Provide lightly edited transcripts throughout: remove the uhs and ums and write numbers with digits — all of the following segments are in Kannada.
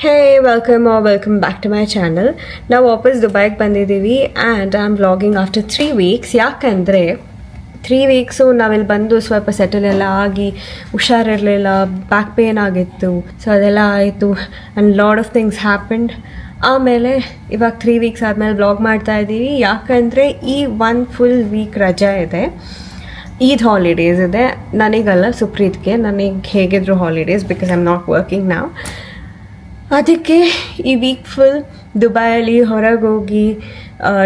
Hey, welcome or welcome back to my channel. ನಾವು ವಾಪಸ್ ದುಬೈಗೆ ಬಂದಿದ್ದೀವಿ and I am vlogging after 3 weeks. ಯಾಕಂದರೆ 3 weeks ನಾವಿಲ್ಲಿ ಬಂದು ಸ್ವಲ್ಪ ಸೆಟಲ್ ಎಲ್ಲ ಆಗಿ ಹುಷಾರಿರಲಿಲ್ಲ, ಬ್ಯಾಕ್ ಪೇನ್ ಆಗಿತ್ತು. ಸೊ ಅದೆಲ್ಲ ಆಯಿತು and lot of things happened. ಆಮೇಲೆ ಇವಾಗ 3 weeks ಆದಮೇಲೆ ವ್ಲಾಗ್ ಮಾಡ್ತಾ ಇದ್ದೀವಿ. ಯಾಕಂದರೆ ಈ 1 full week ರಜೆ ಇದೆ, ಈದ್ ಹಾಲಿಡೇಸ್ ಇದೆ. ನನಗಲ್ಲ, ಸುಪ್ರೀತ್ಗೆ. ನನಗೆ ಹೇಗಿದ್ರು holidays because I am not working ನಾವು. ಅದಕ್ಕೆ ಈ ವೀಕ್ ಫುಲ್ ದುಬೈಯಲ್ಲಿ ಹೊರಗೆ ಹೋಗಿ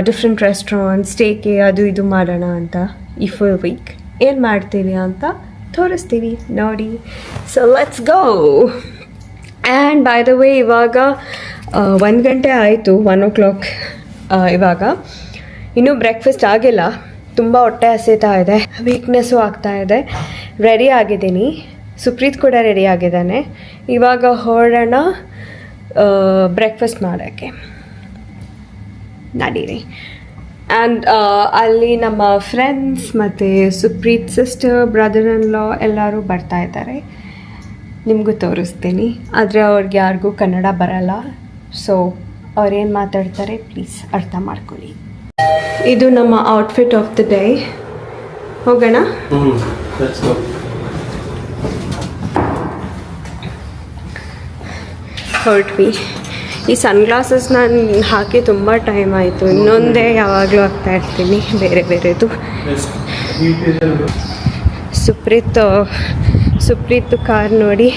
ಡಿಫ್ರೆಂಟ್ ರೆಸ್ಟೋರೆಂಟ್, ಸ್ಟೇಕೆ ಅದು ಇದು ಮಾಡೋಣ ಅಂತ ಈ ಫುಲ್ ವೀಕ್ ಏನು ಮಾಡ್ತೀವಿ ಅಂತ ತೋರಿಸ್ತೀವಿ ನೋಡಿ. So let's go. And by the way, ಇವಾಗ 1 ಗಂಟೆ ಆಯಿತು, 1 o'clock. ಇವಾಗ ಇನ್ನೂ ಬ್ರೇಕ್ಫಾಸ್ಟ್ ಆಗಿಲ್ಲ, ತುಂಬ ಹೊಟ್ಟೆ ಹಸಿತಾ ಇದೆ, ವೀಕ್ನೆಸ್ಸು ಆಗ್ತಾ ಇದೆ. ರೆಡಿ ಆಗಿದ್ದೀನಿ, ಸುಪ್ರೀತ್ ಕೂಡ ರೆಡಿ ಆಗಿದ್ದಾನೆ. ಇವಾಗ ಹೊರಡೋಣ ಬ್ರೇಕ್ಫಾಸ್ಟ್ ಮಾಡೋಕ್ಕೆ, ನಡೀರಿ. ಆ್ಯಂಡ್ ಅಲ್ಲಿ ನಮ್ಮ ಫ್ರೆಂಡ್ಸ್ ಮತ್ತು ಸುಪ್ರೀತ್ ಸಿಸ್ಟರ್, ಬ್ರದರ್ ಇನ್ ಲಾ ಎಲ್ಲರೂ ಬರ್ತಾ ಇದ್ದಾರೆ. ನಿಮಗೂ ತೋರಿಸ್ತೀನಿ, ಆದರೆ ಅವ್ರಿಗೆ ಯಾರಿಗೂ ಕನ್ನಡ ಬರಲ್ಲ. ಸೊ ಅವ್ರೇನು ಮಾತಾಡ್ತಾರೆ ಪ್ಲೀಸ್ ಅರ್ಥ ಮಾಡ್ಕೊಳ್ಳಿ. ಇದು ನಮ್ಮ ಔಟ್ಫಿಟ್ ಆಫ್ ದ ಡೇ. ಹೋಗೋಣ. ಹೊರಟ್ವಿ. ಈ ಸನ್ಗ್ಲಾಸಸ್ ನಾನು ಹಾಕಿ ತುಂಬ ಟೈಮ್ ಆಯಿತು. ಇನ್ನೊಂದೇ ಯಾವಾಗಲೂ ಹಾಕ್ತಾ ಇರ್ತೀನಿ ಬೇರೆ ಬೇರೆದು. ಸುಪ್ರೀತ್ ಕಾರ್ ನೋಡಿ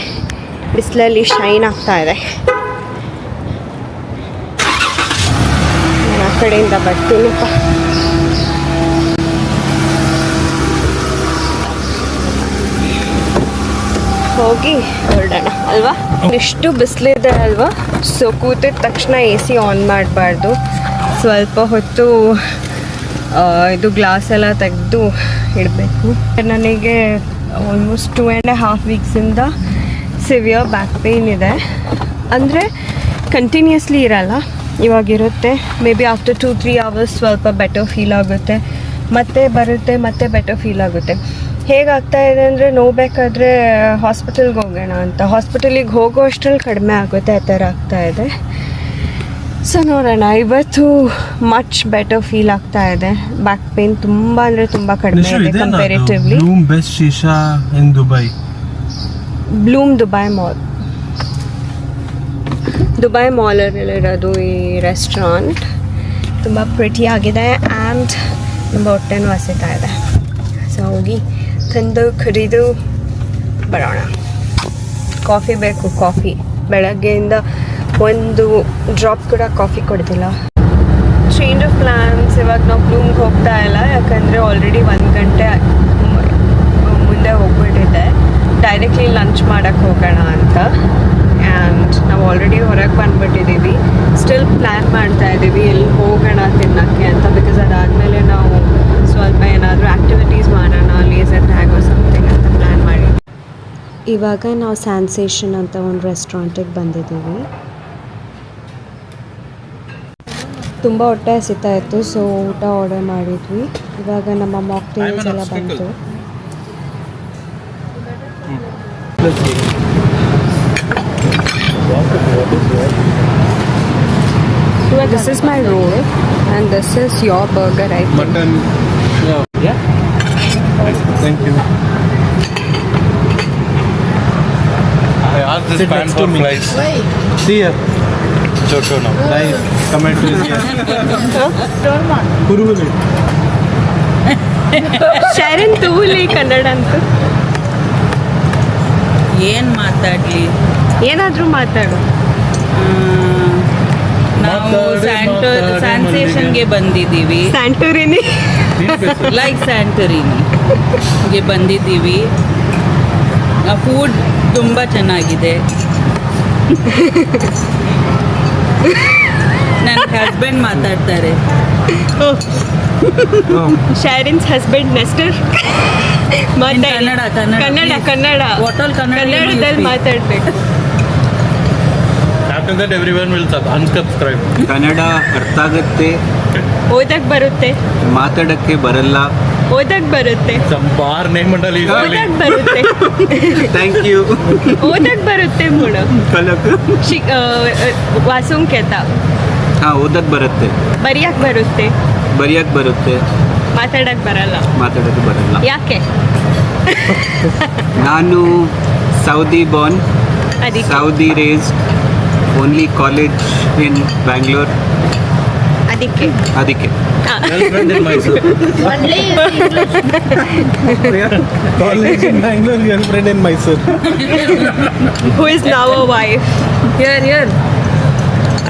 ಬಿಸಿಲಲ್ಲಿ ಶೈನ್ ಆಗ್ತಾ ಇದೆ. ನಾನು ಆ ಕಡೆಯಿಂದ ಬರ್ತೀನಪ್ಪ. ಹೋಗಿ ಹೊರಡೋಣ ಅಲ್ವಾ. ಇಷ್ಟು ಬಿಸಿಲಿದೆ ಅಲ್ವಾ, ಸೊ ಕೂತಿದ ತಕ್ಷಣ AC ಆನ್ ಮಾಡಬಾರ್ದು. ಸ್ವಲ್ಪ ಹೊತ್ತು ಇದು ಗ್ಲಾಸ್ ಎಲ್ಲ ತೆಗೆದು ಇಡಬೇಕು. ನನಗೆ ಆಲ್ಮೋಸ್ಟ್ 2.5 weeksಯಿಂದ ಸಿವಿಯರ್ ಬ್ಯಾಕ್ ಪೇಯ್ನ್ ಇದೆ. ಅಂದರೆ ಕಂಟಿನ್ಯೂಸ್ಲಿ ಇರಲ್ಲ, ಇವಾಗಿರುತ್ತೆ. ಮೇ ಬಿ ಆಫ್ಟರ್ 2-3 hours ಸ್ವಲ್ಪ ಬೆಟರ್ ಫೀಲ್ ಆಗುತ್ತೆ, ಮತ್ತೆ ಬರುತ್ತೆ, ಮತ್ತೆ ಬೆಟರ್ ಫೀಲ್ ಆಗುತ್ತೆ. ಹೇಗಾಗ್ತಾ ಇದೆ ಅಂದರೆ, ನೋಬೇಕಾದ್ರೆ ಹಾಸ್ಪಿಟಲ್ಗೆ ಹೋಗೋಣ ಅಂತ, ಹಾಸ್ಪಿಟಲಿಗೆ ಹೋಗೋ ಅಷ್ಟರಲ್ಲಿ ಕಡಿಮೆ ಆಗುತ್ತೆ, ಆ ಥರ ಆಗ್ತಾ ಇದೆ. ಸೊ ನೋಡೋಣ. ಇವತ್ತು ಮಚ್ ಬೆಟರ್ ಫೀಲ್ ಆಗ್ತಾ ಇದೆ. ಬ್ಯಾಕ್ ಪೇನ್ ತುಂಬ ಅಂದರೆ ತುಂಬ ಕಡಿಮೆ ಇದೆ comparatively. Bloom Dubai mall, Dubai ಮಾಲಲ್ಲಿರೋದು ಈ ರೆಸ್ಟೋರೆಂಟ್. ತುಂಬ ಪ್ರಿಟಿ ಆಗಿದೆ ಆ್ಯಂಡ್ ತುಂಬ ಹೊಟ್ಟೆನೂ ಹಸಿತಾ ಇದೆ. ಸೊ ಹೋಗಿ ತಂದು ಕುಡಿದು ಬರೋಣ. ಕಾಫಿ ಬೇಕು, ಕಾಫಿ ಬೆಳಗ್ಗೆಯಿಂದ ಒಂದು ಡ್ರಾಪ್ ಕೂಡ ಕಾಫಿ ಕೊಡ್ತಿಲ್ಲ. Change of plans. ಇವಾಗ ನಾವು ಬ್ಲೂಮ್ಗೆ ಹೋಗ್ತಾ ಇಲ್ಲ, ಯಾಕಂದರೆ ಆಲ್ರೆಡಿ 1 ಗಂಟೆ ಮುಂದೆ ಹೋಗ್ಬಿಟ್ಟಿದ್ದೆ. ಡೈರೆಕ್ಟ್ಲಿ ಲಂಚ್ ಮಾಡೋಕ್ಕೆ ಹೋಗೋಣ ಅಂತ. ಆ್ಯಂಡ್ ನಾವು ಆಲ್ರೆಡಿ ಹೊರಗೆ ಬಂದುಬಿಟ್ಟಿದ್ದೀವಿ. ಸ್ಟಿಲ್ ಪ್ಲ್ಯಾನ್ ಮಾಡ್ತಾ ಇದ್ದೀವಿ ಎಲ್ಲಿ ಹೋಗೋಣ ತಿನ್ನೋಕ್ಕೆ ಅಂತ. ಬಿಕಾಸ್ ಅದಾದಮೇಲೆ ನಾವು ಸ್ವಲ್ಪ ಏನಾದರೂ ಆ್ಯಕ್ಟಿವಿಟೀಸ್ ಮಾಡೋಣ, ಲೇಸರ್ ಟ್ಯಾಗ್ ಸಮಥಿಂಗ್ ಅಂತ ಪ್ಲ್ಯಾನ್ ಮಾಡಿ. ಇವಾಗ ನಾವು ಸ್ಯಾನ್ಸೇಷನ್ ಅಂತ ಒಂದು ರೆಸ್ಟೋರೆಂಟಿಗೆ ಬಂದಿದ್ದೀವಿ. ತುಂಬ ಹೊಟ್ಟೆ ಹಸಿತಾ ಇತ್ತು, ಸೊ ಊಟ ಆರ್ಡರ್ ಮಾಡಿದ್ವಿ. ಇವಾಗ ನಮ್ಮ ಮಾಕ್ಟೇಲ್ಸ್ ಎಲ್ಲ ಬಂತು. This is my roll and this is your burger, I think. Mutton. Yeah. Thank you. I asked this pan for flies. See here. Choto now. Nice. Tomato is here. Kuruvuli. Sharan ತೂಲಿ Kannada ಅಂತ. ಏನು ಮಾತಾಡಲಿ, ಏನಾದರೂ ಮಾತಾಡು. ನಾವು ಸ್ಯಾನ್ಸೇಷನ್ಗೆ ಬಂದಿದ್ದೀವಿ. ಸ್ಯಾಂಟೋರಿನಿ ಲೈಕ್ ಸ್ಯಾಂಟೋರಿನಿಗೆ ಬಂದಿದ್ದೀವಿ. ಫುಡ್ ತುಂಬ ಚೆನ್ನಾಗಿದೆ. ನನ್ನ ಹಸ್ಬೆಂಡ್ ಮಾತಾಡ್ತಾರೆ. Sharans husband Nestor. Kannada hotel ಕನ್ನಡದಲ್ಲಿ ಮಾತಾಡ್ಬೇಕು. After that everyone will unsubscribe. Kannada ಅರ್ಥ ಆಗುತ್ತೆ, ಓದಕ್ಕೆ ಬರುತ್ತೆ, ಮಾತಾಡಕ್ಕೆ ಬರಲ್ಲ, ಓದಕ್ ಬರುತ್ತೆ. Some bar name and all is ಓದಕ್ ಬರುತ್ತೆ. Thank you. ಓದಕ್ ಬರುತ್ತೆ ಮೂಡ. ಕಲಕ್. ವಾಸುಂ ಕೇತ. ಹಾಂ, ಓದಕ್ಕೆ ಬರುತ್ತೆ. ಬರಿಯಕ್ ಬರುತ್ತೆ. ಬರೆಯಕ್ಕೆ ಬರುತ್ತೆ. ಮಾತಾಡಕ್ ಬರಲ್ಲ. ಮಾತಾಡೋದು ಬರಲ್ಲ. ಯಾಕೆ? ನಾನು ಸೌದಿ ಬಾರ್ನ್, ಅದಕ್ಕೆ. ಸೌದಿ ರೇಸ್ಡ್, ಓನ್ಲಿ ಕಾಲೇಜ್ ಇನ್ ಬ್ಯಾಂಗ್ಳೂರ್. ಅದಕ್ಕೆ. ಅದಕ್ಕೆ girlfriend in Mysore. College in Bangalore, girlfriend in Mysore. Who is now a wife? Here.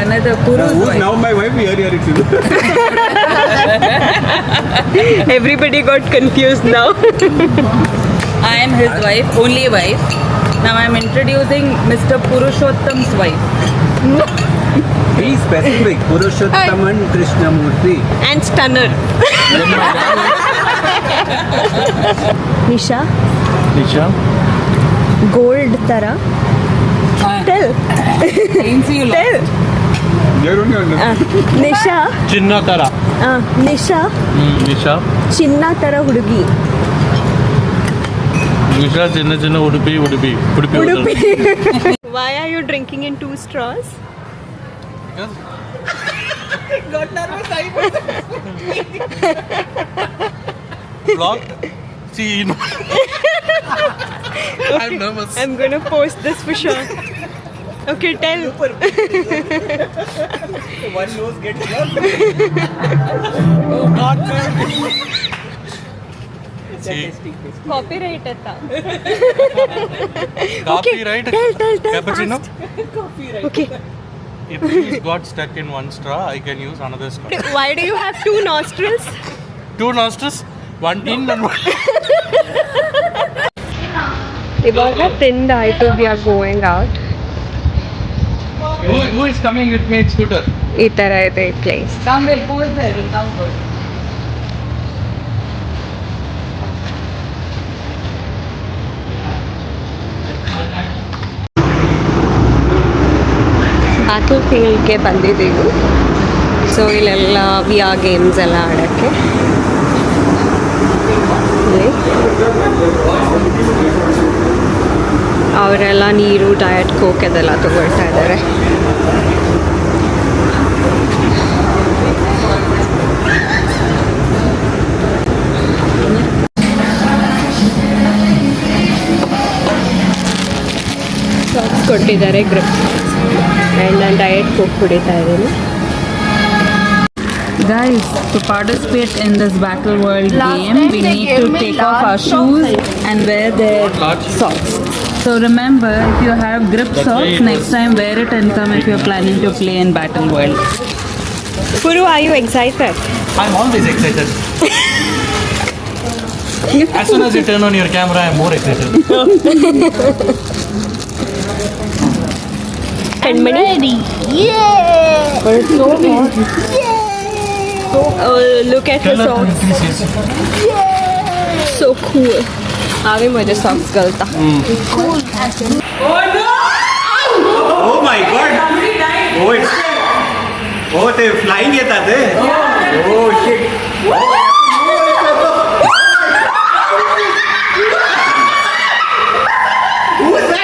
Another Puru's wife. now my wife? Here it is. Everybody got confused now. I am his wife, only wife. Now I am introducing Mr. Purushottam's wife. Be specific. Purushottaman Krishnamurthy. And stunner. Nisha, Nisha. gold tara. Tell. Ainsi you Tell. Nisha. Chinna Tara. Nisha. Nisha. ಚಿನ್ನ ತರ ಹುಡುಗಿ. Nisha Chinna Chinna Udupi. Udupi. Why are you drinking in 2 straws? Vlog. See, you know. I'm nervous. I'm gonna post this for sure. Okay, tell. One nose gets Oh God, man. See, Copyright atta. copyright. Tell. Cappuccino. Okay. If he's got stuck in one straw, I can use another straw. Why do you have 2 nostrils? 2 nostrils, one in and one. ಇವಾಗ ತಿಂದಾಯ್ತು, we are going out. Who is coming with me, scooter? ಈ ತರ ಇದೆ ಈ place. Come, we'll pose there. We'll come good. Battle ಫೀಲ್ಡ್ಗೆ ಬಂದಿದ್ದೀವಿ. ಸೊ ಇಲ್ಲೆಲ್ಲ VR ಗೇಮ್ಸ್ ಎಲ್ಲ ಆಡೋಕ್ಕೆ. ಅವರೆಲ್ಲ ನೀರು, ಡಯಟ್ ಕೋಕ್ ಅದೆಲ್ಲ ತಗೊಳ್ತಾ ಇದ್ದಾರೆ. ಸಾಕ್ಸ್ ಕೊಟ್ಟಿದ್ದಾರೆ, ಗ್ರಿಪ್. ಆ್ಯಂಡ್ ನಾನು ಡಯಟ್ ಕೋಕ್ ಕುಡಿತಾ ಇದ್ದೀನಿ. Guys, to participate in this Battle World game, we need to take off our shoes and wear their socks. So remember, if you have grip socks, next time wear it and come if you're planning to play in Battle World. Puru, are you excited? I'm always excited. As soon as you turn on your camera, I'm more excited. I'm ready. Yeah! But it's so hot. Look at her socks. So cool. आगे मुझे socks Galta. Oh my God! Oh, ते flying येतात ते. Oh shit! Who is that?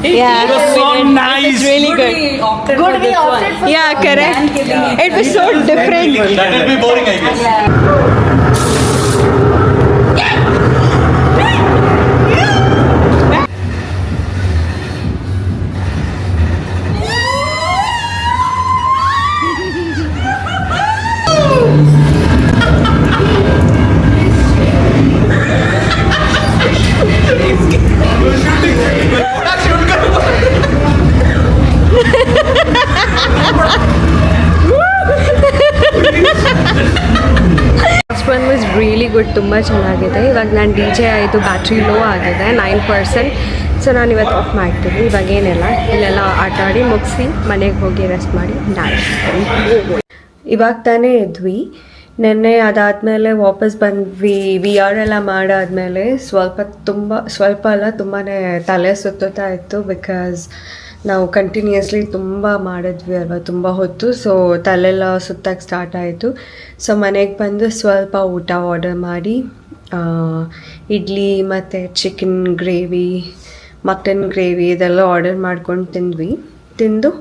Yeah, It was so nice. It was really good. Good, we opted for Yeah, correct. It was so different. That will be boring, I guess. Good, ತುಂಬ ಚೆನ್ನಾಗಿದೆ. ಇವಾಗ ನಾನು DJ ಆಯಿತು, ಬ್ಯಾಟ್ರಿ ಲೋ ಆಗಿದೆ 9%. ಸೊ ನಾನು ಇವತ್ತು ಆಫ್ ಮಾಡ್ತೀನಿ. ಇವಾಗ ಏನಿಲ್ಲ, ಇಲ್ಲೆಲ್ಲ ಆಟ ಆಡಿ ಮುಗಿಸಿ ಮನೆಗೆ ಹೋಗಿ ರೆಸ್ಟ್ ಮಾಡಿ ನಾಳೆ. ಇವಾಗ ತಾನೇ ಇದ್ವಿ. ನೆನ್ನೆ ಅದಾದಮೇಲೆ ವಾಪಸ್ ಬಂದ್ವಿ. VR ಎಲ್ಲ ಮಾಡಾದಮೇಲೆ ಸ್ವಲ್ಪ ಅಲ್ಲ ತುಂಬಾ ತಲೆ ಸುತ್ತಾ ಇತ್ತು. ಬಿಕಾಸ್ ನಾವು ಕಂಟಿನ್ಯೂಸ್ಲಿ ತುಂಬ ಮಾಡಿದ್ವಿ ಅಲ್ವಾ, ತುಂಬ ಹೊತ್ತು. ಸೊ ತಲೆಲ್ಲ ಸುತ್ತಕ್ಕೆ ಸ್ಟಾರ್ಟ್ ಆಯಿತು. ಸೊ ಮನೆಗೆ ಬಂದು ಸ್ವಲ್ಪ ಊಟ ಆರ್ಡರ್ ಮಾಡಿ ಇಡ್ಲಿ ಮತ್ತು ಚಿಕನ್ ಗ್ರೇವಿ, ಮಟನ್ ಗ್ರೇವಿ ಇದೆಲ್ಲ ಆರ್ಡರ್ ಮಾಡ್ಕೊಂಡು ತಿಂದು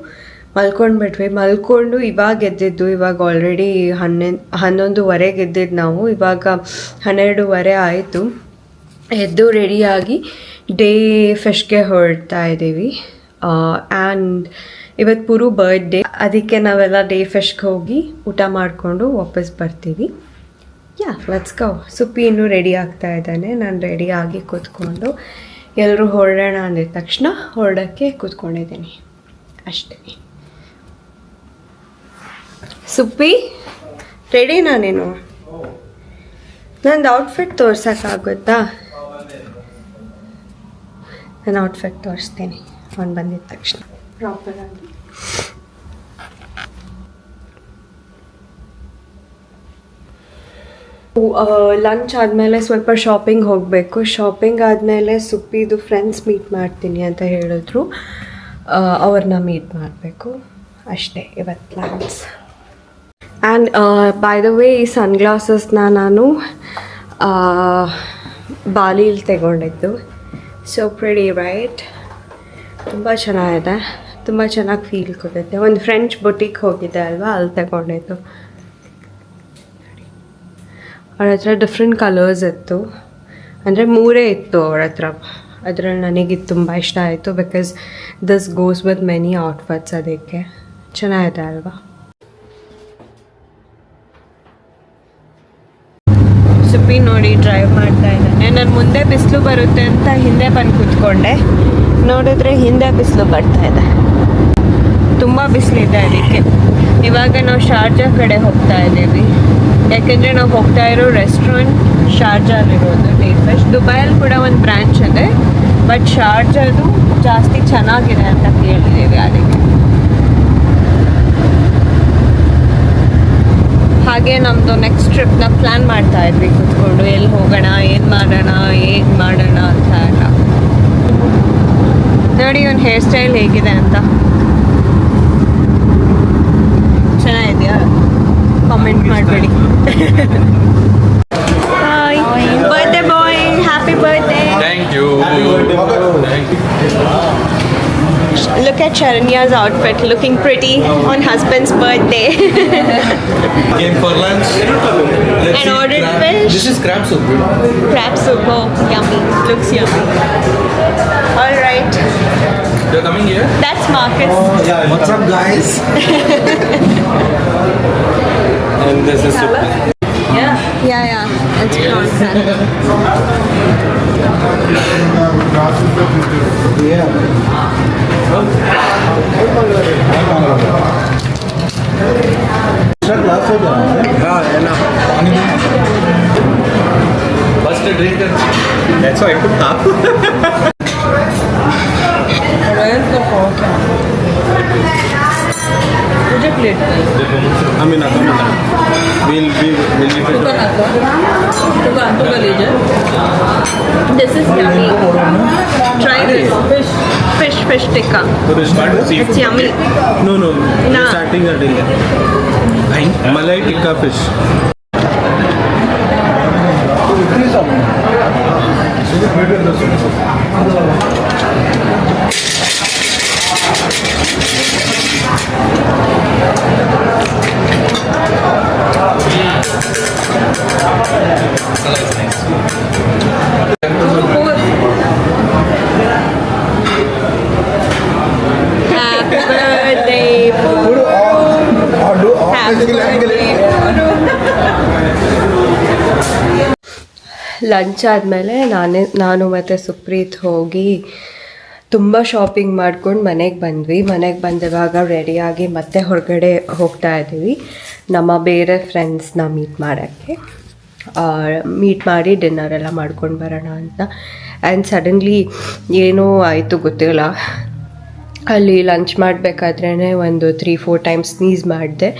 ಮಲ್ಕೊಂಡು ಇವಾಗ ಎದ್ದಿದ್ದು. ಇವಾಗ ಆಲ್ರೆಡಿ 11:30 ಎದ್ದಿದ್ದು ನಾವು. ಇವಾಗ 12:30 ಆಯಿತು. ಎದ್ದು ರೆಡಿಯಾಗಿ ಡೇ ಫಿಶ್ಗೆ ಹೊರಡ್ತಾ ಇದ್ದೀವಿ. ಆ್ಯಂಡ್ ಇವತ್ತು ಪುರು ಬರ್ಡೇ, ಅದಕ್ಕೆ ನಾವೆಲ್ಲ ಡೇ ಫಿಶ್ಗೆ ಹೋಗಿ ಊಟ ಮಾಡಿಕೊಂಡು ವಾಪಸ್ ಬರ್ತೀವಿ. Let's go. ಸುಪ್ಪಿ ಇನ್ನೂ ರೆಡಿ ಆಗ್ತಾ ಇದ್ದಾನೆ. ನಾನು ರೆಡಿ ಆಗಿ ಕೂತ್ಕೊಂಡು ಎಲ್ಲರೂ ಹೊರಡೋಣ ಅಂದಿದ ತಕ್ಷಣ ಹೊರಡೋಕ್ಕೆ ಕೂತ್ಕೊಂಡಿದ್ದೀನಿ ಅಷ್ಟೇ. ಸುಪ್ಪಿ ರೆಡಿನಾ ನೀನು? ನಂದು ಔಟ್ಫಿಟ್ ತೋರ್ಸೋಕ್ಕಾಗುತ್ತಾ? ನಾನು ಔಟ್ಫಿಟ್ ತೋರಿಸ್ತೀನಿ ಅವ್ನು ಬಂದಿದ್ದ ತಕ್ಷಣ ಪ್ರಾಪರಾಗಿ. ಲಂಚ್ ಆದಮೇಲೆ ಸ್ವಲ್ಪ ಶಾಪಿಂಗ್ ಹೋಗಬೇಕು. ಶಾಪಿಂಗ್ ಆದಮೇಲೆ ಸುಪ್ಪಿದು ಫ್ರೆಂಡ್ಸ್ ಮೀಟ್ ಮಾಡ್ತೀನಿ ಅಂತ ಹೇಳಿದ್ರು. ಅವ್ರನ್ನ ಮೀಟ್ ಮಾಡಬೇಕು ಅಷ್ಟೇ ಇವತ್ತು plans. And by the way ಈ ಸನ್ಗ್ಲಾಸಸ್ನ ನಾನು ಬಾಲಿಲಿ ತಗೊಂಡಿದ್ದು. ಸೊ ಪ್ರಿಟಿ ರೈಟ್, ತುಂಬ ಚೆನ್ನಾಗಿದೆ, ತುಂಬ ಚೆನ್ನಾಗಿ ಫೀಲ್ ಕೊಡುತ್ತೆ. ಒಂದು ಫ್ರೆಂಚ್ ಬೊಟಿಕ್ ಹೋಗಿದೆ ಅಲ್ವಾ, ಅಲ್ಲಿ ತಗೊಂಡಿದ್ದು. ಅವ್ರ ಹತ್ರ ಡಿಫ್ರೆಂಟ್ ಕಲರ್ಸ್ ಇತ್ತು, ಅಂದರೆ 3 ಇತ್ತು ಅವ್ರ ಹತ್ರ. ಅದರಲ್ಲಿ ನನಗಿದು ತುಂಬ ಇಷ್ಟ ಆಯಿತು. Because this goes with many outfits. ಅದಕ್ಕೆ ಚೆನ್ನಾಗಿದೆ ಅಲ್ವಾ. ಸುಪ್ಪಿ ನೋಡಿ ಡ್ರೈವ್ ಮಾಡ್ತಾ ಇದ್ದಾನೆ. ನಾನು ಮುಂದೆ ಬಿಸಿಲು ಬರುತ್ತೆ ಅಂತ ಹಿಂದೆ ಬಂದು ಕೂತ್ಕೊಂಡೆ. ನೋಡಿದ್ರೆ ಹಿಂದೆ ಬಿಸಿಲು ಬರ್ತಾ ಇದೆ, ತುಂಬ ಬಿಸಿಲಿದೆ. ಅದಕ್ಕೆ ಇವಾಗ ನಾವು ಶಾರ್ಜಾ ಕಡೆ ಹೋಗ್ತಾ ಇದ್ದೀವಿ. ಯಾಕೆಂದರೆ ನಾವು ಹೋಗ್ತಾ ಇರೋ ರೆಸ್ಟೋರೆಂಟ್ ಶಾರ್ಜಾಲಿರೋದು ಡೇ ಫಿಶ್. ದುಬೈಯಲ್ಲಿ ಕೂಡ ಒಂದು ಬ್ರ್ಯಾಂಚ್ ಇದೆ, ಬಟ್ ಶಾರ್ಜಾದು ಜಾಸ್ತಿ ಚೆನ್ನಾಗಿದೆ ಅಂತ ಕೇಳಿದ್ದೀವಿ. ಅದಕ್ಕೆ ಹಾಗೆ ನಮ್ಮದು ನೆಕ್ಸ್ಟ್ ಟ್ರಿಪ್ನ ಪ್ಲ್ಯಾನ್ ಮಾಡ್ತಾ ಇದ್ವಿ ಕೂತ್ಕೊಂಡು, ಎಲ್ಲಿ ಹೋಗೋಣ, ಏನು ಮಾಡೋಣ, ಹೇಗೆ ಮಾಡೋಣ ಅಂತ ಎಲ್ಲ. ನೋಡಿ ಒಂದು ಹೇರ್ ಸ್ಟೈಲ್ ಹೇಗಿದೆ ಅಂತ. ಚೆನ್ನಾಗಿದೆಯಾ? ಕಾಮೆಂಟ್ ಮಾಡಬೇಡಿ. Hi birthday boy, happy birthday. Thank you. Look at Sharanya's outfit, looking pretty on husband's birthday. Came for lunch. Let's And eat ordered crab. fish. This is crab soup. Crab soup, oh yummy, looks yummy. All right, You're coming here? that's Marcus. What's up, guys? And this is soup. Yeah, it's prawns. First a drink and that's why I put top. Where's the fork? Would you plate? Amina. We'll eat it. This is yummy. Try this. Fish tikka. It's yummy. No. Nah. Starting a drink. Malai tikka fish. Happy birthday, Puru. Happy birthday, Puru. Lunch ಆದಮೇಲೆ ನಾನು ಮತ್ತು ಸುಪ್ರೀತ್ ಹೋಗಿ ತುಂಬ ಶಾಪಿಂಗ್ ಮಾಡ್ಕೊಂಡು ಮನೆಗೆ ಬಂದ್ವಿ. ಮನೆಗೆ ಬಂದಿವಾಗ ರೆಡಿಯಾಗಿ ಮತ್ತೆ ಹೊರಗಡೆ ಹೋಗ್ತಾ ಇದ್ದೀವಿ ನಮ್ಮ ಬೇರೆ ಫ್ರೆಂಡ್ಸ್ನ ಮೀಟ್ ಮಾಡೋಕ್ಕೆ. ಮೀಟ್ ಮಾಡಿ ಡಿನ್ನರ್ ಎಲ್ಲ ಮಾಡ್ಕೊಂಡು ಬರೋಣ ಅಂತ. ಆ್ಯಂಡ್ ಸಡನ್ಲಿ ಏನೋ ಆಯಿತು ಗೊತ್ತಿಲ್ಲ, ಅಲ್ಲಿ ಲಂಚ್ ಮಾಡಬೇಕಾದ್ರೇ ಒಂದು 3-4 ಟೈಮ್ಸ್ ಸ್ನೀಸ್ ಮಾಡಿದೆ.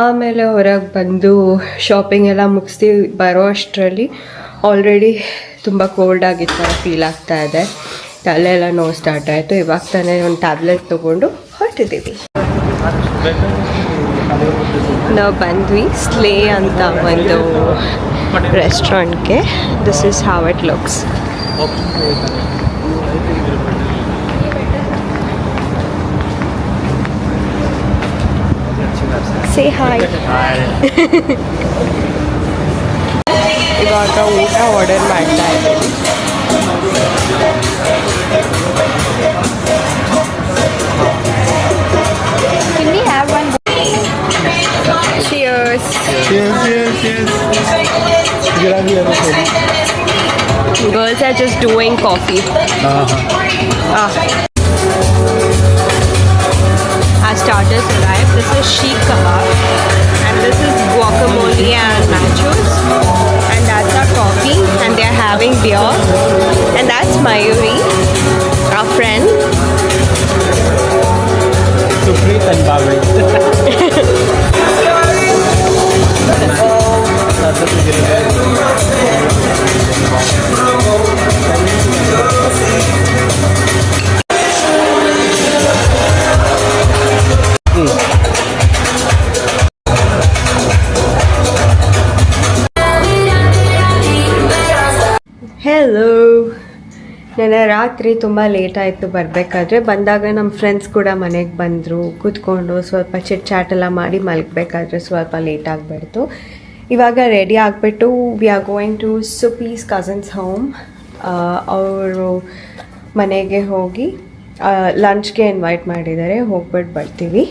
ಆಮೇಲೆ ಹೊರಗೆ ಬಂದು ಶಾಪಿಂಗ್ ಎಲ್ಲ ಮುಗಿಸಿ ಬರೋ ಅಷ್ಟರಲ್ಲಿ ಆಲ್ರೆಡಿ ತುಂಬ ಕೋಲ್ಡ್ ಆಗಿತ್ತು ಥರ ಫೀಲ್ ಆಗ್ತಾ ಇದೆ. ತಲೆ ಎಲ್ಲ ನೋವು ಸ್ಟಾರ್ಟ್ ಆಯಿತು. ಇವಾಗ ತಾನೇ ಒಂದು ಟ್ಯಾಬ್ಲೆಟ್ ತೊಗೊಂಡು ಹೊರಟಿದ್ದೀವಿ. ನಾವು ಬಂದ್ವಿ ಸ್ಲೇ ಅಂತ ಒಂದು ರೆಸ್ಟೋರೆಂಟ್ಗೆ. This is how it looks. Say hi. ಇವಾಗ ಊಟ ಆರ್ಡರ್ ಮಾಡ್ತಾ ಇದ್ದೀವಿ. Cheers. Girls are just doing coffee. Our starters arrived. This is sheep kebab, and this is guacamole and nachos, and that's our coffee, and they're having beer, and that's Mayuri, our friend. Supreet and Bhavin. Hello. ನೆನ್ನೆ ರಾತ್ರಿ ತುಂಬ ಲೇಟ್ ಆಯಿತು ಬರಬೇಕಾದ್ರೆ. ಬಂದಾಗ ನಮ್ಮ ಫ್ರೆಂಡ್ಸ್ ಕೂಡ ಮನೆಗೆ ಬಂದರು. ಕೂತ್ಕೊಂಡು ಸ್ವಲ್ಪ ಚಿಟ್ ಚಾಟ್ ಎಲ್ಲ ಮಾಡಿ ಮಲಗಬೇಕಾದ್ರೆ ಸ್ವಲ್ಪ ಲೇಟ್ ಆಗಿಬಿಡ್ತು. ಇವಾಗ ರೆಡಿ ಆಗಿಬಿಟ್ಟು we are going to Supi's cousins home. ಅವರು ಮನೆಗೆ ಹೋಗಿ ಲಂಚ್ಗೆ ಇನ್ವೈಟ್ ಮಾಡಿದ್ದಾರೆ. ಹೋಗ್ಬಿಟ್ಟು ಬರ್ತೀವಿ.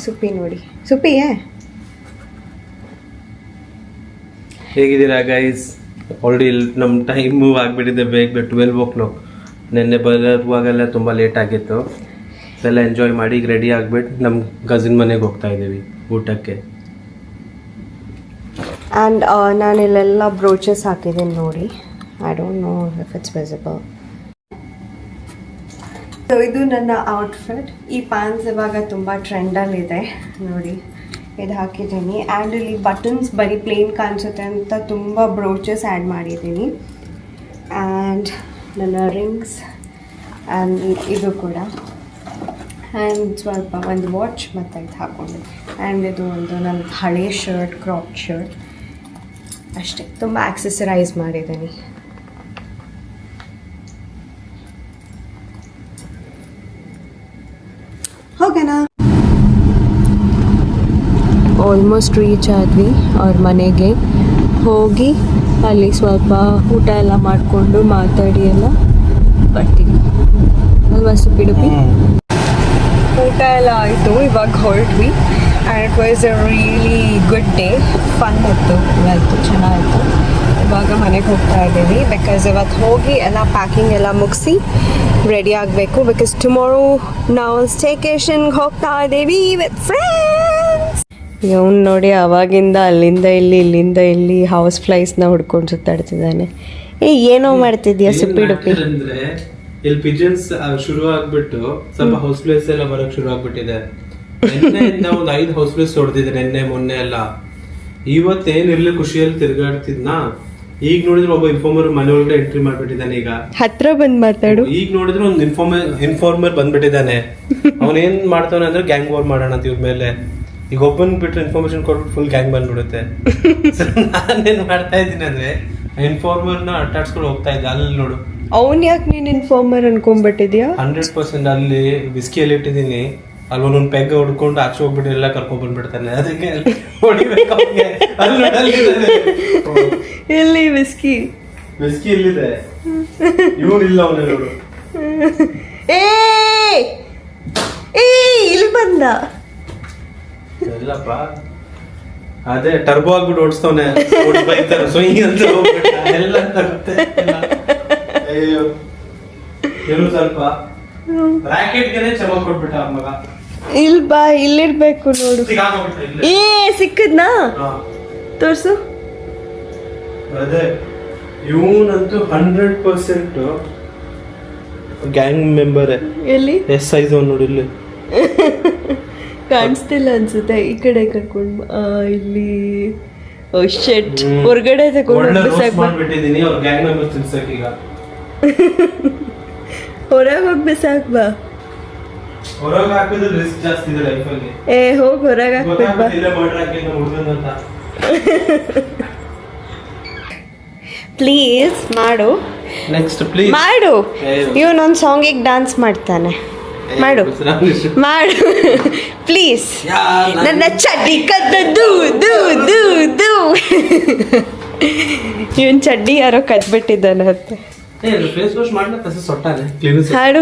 ಸುಪ್ಪಿ ನೋಡಿ. ಸುಪ್ಪಿಯೇ ಹೇಗಿದ್ದೀರಾ ಗೈಸ್? ಆಲ್ರೆಡಿ ನಮ್ಮ ಟೈಮ್ ಮೂವ್ ಆಗಿಬಿಟ್ಟಿದೆ. ಬೇಗ 12 o'clock. ನೆನ್ನೆ ಬರುವಾಗೆಲ್ಲ ತುಂಬ ಲೇಟ್ ಆಗಿತ್ತು. ಎಲ್ಲ ಎಂಜಾಯ್ ಮಾಡಿ ಈಗ ರೆಡಿ ಆಗಿಬಿಟ್ಟು ನಮ್ಮ ಕಸಿನ್ ಮನೆಗೆ ಹೋಗ್ತಾ ಇದ್ದೀವಿ ಊಟಕ್ಕೆ. ಆ್ಯಂಡ್ ನಾನು ಇಲ್ಲೆಲ್ಲ ಬ್ರೋಚಸ್ ಹಾಕಿದ್ದೀನಿ ನೋಡಿ. I don't know if it's visible. So ಇದು ನನ್ನ ಔಟ್ಫಿಟ್. ಈ ಪ್ಯಾನ್ಸ್ ಇವಾಗ ತುಂಬ ಟ್ರೆಂಡಲ್ಲಿದೆ ನೋಡಿ. ಇದು ಹಾಕಿದ್ದೀನಿ. ಆ್ಯಂಡ್ ಇಲ್ಲಿ ಬಟನ್ಸ್ ಬರೀ ಪ್ಲೇನ್ ಕಾಣಿಸುತ್ತೆ ಅಂತ ತುಂಬ ಬ್ರೋಚಸ್ ಆ್ಯಡ್ ಮಾಡಿದ್ದೀನಿ. ಆ್ಯಂಡ್ ನನ್ನ ರಿಂಗ್ಸ್ ಆ್ಯಂಡ್ ಇದು ಕೂಡ. ಆ್ಯಂಡ್ ಸ್ವಲ್ಪ ಒಂದು ವಾಚ್ ಮತ್ತು ಇದು ಹಾಕ್ಕೊಂಡಿದ್ದೆ. ಆ್ಯಂಡ್ ಇದು ಒಂದು ನನ್ನ ಹಳೆ ಶರ್ಟ್, ಕ್ರಾಪ್ ಶರ್ಟ್ ಅಷ್ಟೇ. ತುಂಬ ಆಕ್ಸೆಸರೈಸ್ ಮಾಡಿದ್ದೀನಿ. ಹೋಗೋಣ. ಆಲ್ಮೋಸ್ಟ್ ರೀಚ್ ಆದ್ವಿ ಅವ್ರ ಮನೆಗೆ. ಹೋಗಿ ಅಲ್ಲಿ ಸ್ವಲ್ಪ ಊಟ ಎಲ್ಲ ಮಾಡಿಕೊಂಡು ಮಾತಾಡಿ ಎಲ್ಲ ಬರ್ತೀವಿ ಅಲ್ವಾ ಸುಪ್ಪಿಡುಪಿ? ಊಟ ಎಲ್ಲ ಆಯಿತು. ಇವಾಗ ಹೊರಟ್ವಿ. And it was a really good day. Fun ಇತ್ತು ಇವತ್ತು, ಚೆನ್ನಾಗಿತ್ತು. ಇವಾಗ ಮನೆಗೆ ಹೋಗ್ತಾ ಇದ್ದೀವಿ. ಬಿಕಾಸ್ ಇವತ್ತು ಹೋಗಿ ಎಲ್ಲ ಪ್ಯಾಕಿಂಗ್ ಎಲ್ಲ ಮುಗಿಸಿ ರೆಡಿ ಆಗಬೇಕು. ಬಿಕಾಸ್ ಟುಮಾರೋ ನಾವು ಸ್ಟೇಕೇಷನ್ಗೆ ಹೋಗ್ತಾ ಇದ್ದೀವಿ ವಿತ್ ಫ್ರೆಂಡ್ಸ್. ಇವನು ನೋಡಿ ಅವಾಗಿಂದ ಅಲ್ಲಿಂದ ಇಲ್ಲಿ ಇಲ್ಲಿಂದ ಇಲ್ಲಿ ಹೌಸ್ ಫ್ಲೈಸ್ನ ಹುಡ್ಕೊಂಡು ಸುತ್ತಾಡ್ತಿದ್ದಾನೆ. ಏನೋ ಮಾಡ್ತಿದ್ಯಾ ಸುಪ್ಪಿಡುಪಿ? ಅಂದ್ರೆ ಇಲ್ಲಿ ಪಿಜನ್ಸ್ ಶುರು ಆಗ್ಬಿಟ್ಟು ಸ್ವಲ್ಪ ಹೌಸ್ ಪ್ಲೇಸ್ ಎಲ್ಲ ಬರಕ್ ಶುರು ಆಗ್ಬಿಟ್ಟಿದೆ. ನಿನ್ನೆಯಿಂದ ಒಂದು 5 ಹೌಸ್ ಪ್ಲೇಸ್ ಹೊಡೆದಿದೆ ನಿನ್ನೆ ಮೊನ್ನೆ ಎಲ್ಲ. ಇವತ್ತೇನಿರ್ಲಿ ಖುಷಿಯಲ್ಲಿ ತಿರ್ಗಾಡ್ತಿದ್ನಾ. ಈಗ ನೋಡಿದ್ರೆ ಒಬ್ಬ ಇನ್ಫಾರ್ಮರ್ ಮನೆ ಒಳಗಡೆ ಎಂಟ್ರಿ ಮಾಡ್ಬಿಟ್ಟಿದ್ದಾನೆ. ಈಗ ಹತ್ರ ಬಂದ್ ಮಾತಾಡು. ಈಗ ನೋಡಿದ್ರೆ ಒಂದು ಇನ್ಫಾರ್ಮರ್ ಬಂದ್ಬಿಟ್ಟಿದ್ದಾನೆ. ಅವನೇನ್ ಮಾಡ್ತಾನೆ ಅಂದ್ರೆ ಗ್ಯಾಂಗ್ ವಾರ್ ಮಾಡೋಣ ಅಂತ ಇವ್ರ ಮೇಲೆ. ಈಗ ಒಬ್ಬನ್ ಬಿಟ್ರೆ ಇನ್ಫಾರ್ಮೇಶನ್ ಕೊಟ್ಬಿಟ್ಟು ಫುಲ್ ಗ್ಯಾಂಗ್ ಬಂದ್ಬಿಡುತ್ತೆ. ನಾನೇನ್ ಮಾಡ್ತಾ ಇದ್ದೀನಿ ಅಂದ್ರೆ ಇನ್ಫಾರ್ಮರ್ನ ಅಟ್ಟಾಡ್ಸ್ಕೊಂಡು ಹೋಗ್ತಾ ಇದ್ದೆ. ಅಲ್ಲಿ ನೋಡು, ಅವ್ನ್ ಯಾಕೆ ನೀನ್ ಇನ್ಫಾರ್ಮರ್ ಅನ್ಕೊಂಡ್ಬಿಟ್ಟಿದ್ಯಾ? 100% ಅಲ್ಲಿ ವಿಸ್ಕಿಯಲ್ಲಿ ಇಟ್ಟಿದ್ದೀನಿ. ಅಲ್ಲಿ ಒಂದೊಂದು ಪೆಗ್ ಹೊಡ್ಕೊಂಡು ಆಚೆ ಹೋಗ್ಬಿಟ್ಟು ಎಲ್ಲ ಕರ್ಕೊಂಡ್ ಬಂದ್ಬಿಡ್ತಾನೆ. ಅದಕ್ಕೆ ಹೊಡಿಬೇಕು ಅವ್ನಿಗೆ. ಎಲ್ಲಿ ವಿಸ್ಕಿ ಇಲ್ಲಿದೆ, ಇವನಿಲ್ಲ ಅವನೇ ನೋಡು. ಇಲ್ಲಿ ಬಂದ. ಇಲ್ಲಪ್ಪ, ಅದೇ ಟರ್ಬೋ ಆಗ್ಬಿಟ್ಟು ಓಡಿಸ್ತವನೆ. ಬೈತಾರೆ ಸೊಯ್ ಅಂತ ಎಲ್ಲ ತರುತ್ತೆ. ಅಯ್ಯೋ ಏನು ಸ್ವಲ್ಪ ರಾಕೆಟ್ಗೆನೆ ಚಮಕ್ ಕೊಟ್ಬಿಟ್ಟ ಅವ್ರ ಮಗ. ಇಲ್ ಬಾ, ಇಲ್ಲಿರ್ಬೇಕು ನೋಡು. ಸಿಕ್ಕದ್ನಾ? ತೋರ್ಸು. ಅದೇ ಇವನಂತೂ 100% ಗ್ಯಾಂಗ್ ಮೆಂಬರೇ. ಎಲ್ಲಿ ಎಸ್ ಸೈಜ್ ನೋಡಿ ಇಲ್ಲಿ ಕಾಣಿಸ್ತಿಲ್ಲ ಅನ್ಸುತ್ತೆ. ಈ ಕಡೆ ಕರ್ಕೊಂಡು ಇಲ್ಲಿ ಶೆಟ್ ಹೊರಗಡೆ ಮಾಡ್ಬಿಟ್ಟಿದೀನಿ ಅವ್ರ ಗ್ಯಾಂಗ್ ಮೆಂಬರ್ ತಿನ್ಸಕ್. ಈಗ ಹೊರಗೆ ಹೋಗಿ ಬಿಸಾಕ್ ಬಾ. ಹೊರಗೆ ಹಾಕಿದ್ರೆ ರಿಸ್ಕ್ ಜಾಸ್ತಿ ಇದೆ ಲೈಫಲ್ಲಿ. ಹೋಗಿ ಹೊರಗೆ ಹಾಕ್ಬಿಟ್ ಬಾ. ಪ್ಲೀಸ್ ಮಾಡು. ನೆಕ್ಸ್ಟ್ ಪ್ಲೀಸ್ ಮಾಡು. ಇವನೊಂದು ಸಾಂಗಿಗೆ ಡ್ಯಾನ್ಸ್ ಮಾಡ್ತಾನೆ. ಮಾಡು ಮಾಡು ಪ್ಲೀಸ್. ನನ್ನ ಚಡ್ಡಿ ಕದ್ದ ದೂ ದೂ ದೂ ದೂ. ಇವನ್ ಚಡ್ಡಿ ಯಾರೋ ಕದ್ಬಿಟ್ಟಿದ್ದಾನೆ ಅಂತ. ಫೇಸ್ ವಾಶ್ ಮಾಡ್ಲತ್ತ ಸೊಟ್ಟಾನೆ ಹಾಡು.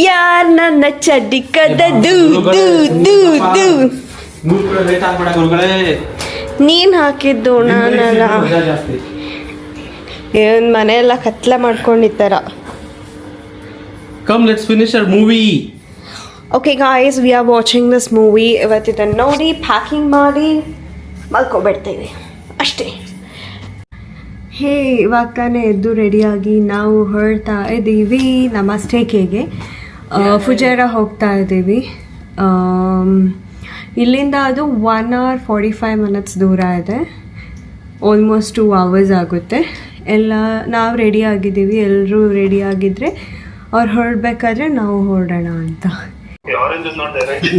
ಯಾರ್ ನನ್ನ ಚಡ್ಡಿ ಕದ್ದ ದೂ ದೂ ದೂ ದೂ. ನೀನ್ ಹಾಕಿದ್ದು ನಾನಲ್ಲ. ಇವನ್ ಮನೆಯೆಲ್ಲ ಕತ್ಲೆ ಮಾಡ್ಕೊಂಡಿತ್ತಾರ. Come, let's finish our movie. Okay guys, we are watching this movie. ಇವತ್ತಿದನ್ನು ನೋಡಿ ಪ್ಯಾಕಿಂಗ್ ಮಾಡಿ ಮಲ್ಕೊಬಿಡ್ತೀವಿ ಅಷ್ಟೇ. ಹೇ, ಇವಾಗ ತಾನೇ ಎದ್ದು ರೆಡಿಯಾಗಿ ನಾವು ಹೊರಡ್ತಾ ಇದ್ದೀವಿ ನಮ್ಮ ಸ್ಟೇಕೆಗೆ. ಫುಜೇರಾ ಹೋಗ್ತಾ ಇದ್ದೀವಿ. ಇಲ್ಲಿಂದ ಅದು 1 hour 45 minutes ದೂರ ಇದೆ. ಆಲ್ಮೋಸ್ಟ್ 2 hours ಆಗುತ್ತೆ. ಎಲ್ಲ ನಾವು ರೆಡಿ ಆಗಿದ್ದೀವಿ. ಎಲ್ಲರೂ ರೆಡಿ ಆಗಿದ್ರೆ ಅವ್ರು ಹೊರಡ್ಬೇಕಾದ್ರೆ ನಾವು ಹೊರಡೋಣ ಅಂತ.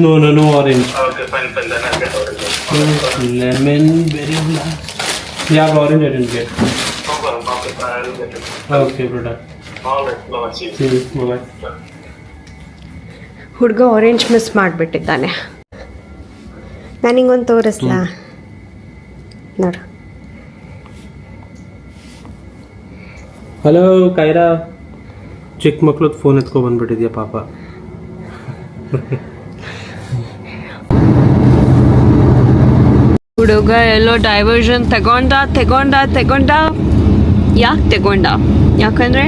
No orange. Okay, fine. Then I'll get orange. Lemon, berry, yeah, orange I didn't get. Okay, I'll get it. Okay, brother. All right, no, see you. Bye-bye. ಹುಡುಗ ಆರೆಂಜ್ ಮಿಸ್ ಮಾಡಿಬಿಟ್ಟಿದ್ದಾನೆ. ನಾನಿಂಗೊಂದು ತೋರಿಸ್ಲಾ ನೋಡು. ಹಲೋ ಕೈರಾ, ಚಿಕ್ಕ ಮಕ್ಳದ್ದು ಫೋನ್ ಎತ್ಕೊ ಬಂದ್ಬಿಟ್ಟಿದ್ಯಾ ಪಾಪ. ಹುಡುಗ ಎಲ್ಲೋ ಡೈವರ್ಷನ್ ತಗೊಂಡ. ಯಾಕೆ ತಗೊಂಡ? ಯಾಕಂದರೆ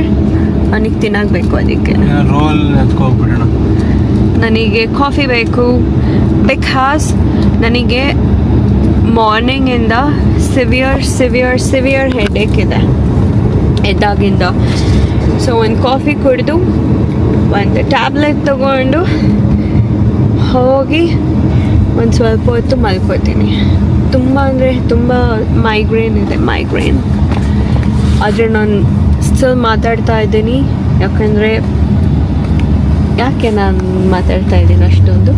ಅವನಿಗೆ ತಿನ್ನಬೇಕು. ಅದಕ್ಕೆ ರೋಲ್ ಎತ್ಕೊಬಿಡೋಣ. ನನಗೆ ಕಾಫಿ ಬೇಕು. ಬಿಕಾಸ್ ನನಗೆ ಮಾರ್ನಿಂಗಿಂದ ಸಿವಿಯರ್ ಹೆಡೇಕ್ ಇದೆ ಎದ್ದಾಗಿಂದ. ಸೊ ಒಂದು ಕಾಫಿ ಕುಡಿದು ಒಂದು ಟ್ಯಾಬ್ಲೆಟ್ ತಗೊಂಡು ಹೋಗಿ ಒಂದು ಸ್ವಲ್ಪ ಹೊತ್ತು ಮಲ್ಕೋತೀನಿ. ತುಂಬ ಅಂದರೆ ತುಂಬ ಮೈಗ್ರೇನ್ ಇದೆ. ಆದರೆ ನಾನು ಸ್ಟಿಲ್ ಮಾತಾಡ್ತಾ ಇದ್ದೀನಿ. ಯಾಕೆ ನಾನು ಮಾತಾಡ್ತಾ ಇದ್ದೀನಿ ಅಷ್ಟೊಂದು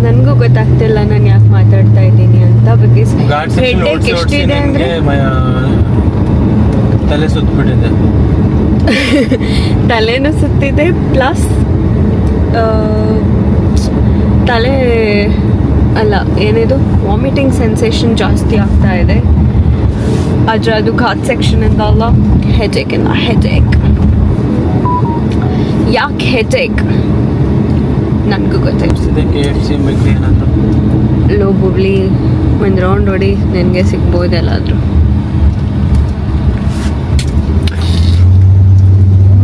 ನನಗೂ ಗೊತ್ತಾಗ್ತಿಲ್ಲ ನಾನು ಯಾಕೆ ಮಾತಾಡ್ತಾ ಇದ್ದೀನಿ ಅಂತ. ಬಿಕಾಸ್ ಹೆಡ್ಡೇಕ್ ಎಷ್ಟಿದೆ ಅಂದರೆ ತಲೆ ಸುತ್ತಬಿಟ್ಟಿದೆ. ತಲೆನೂ ಸುತ್ತಿದೆ, ಪ್ಲಸ್ ತಲೆ ಅಲ್ಲ ಏನಿದು ವಾಮಿಟಿಂಗ್ ಸೆನ್ಸೇಷನ್ ಜಾಸ್ತಿ ಆಗ್ತಾ ಇದೆ. ಆದರೆ ಅದು ಘಾಟ್ ಸೆಕ್ಷನಿಂದ ಅಲ್ಲ, ಹೆಡೇಕ್. ಯಾಕೆ ಹೆಡೇಕ್ ನನಗೂ ಗೊತ್ತಾಗ್ತಿದೆ. ಲೋ ಬುಬ್ಲಿ ಒಂದು ರೌಂಡ್ ಹೊಡಿ, ನನಗೆ ಸಿಗ್ಬೋದೆಲ್ಲಾದರೂ.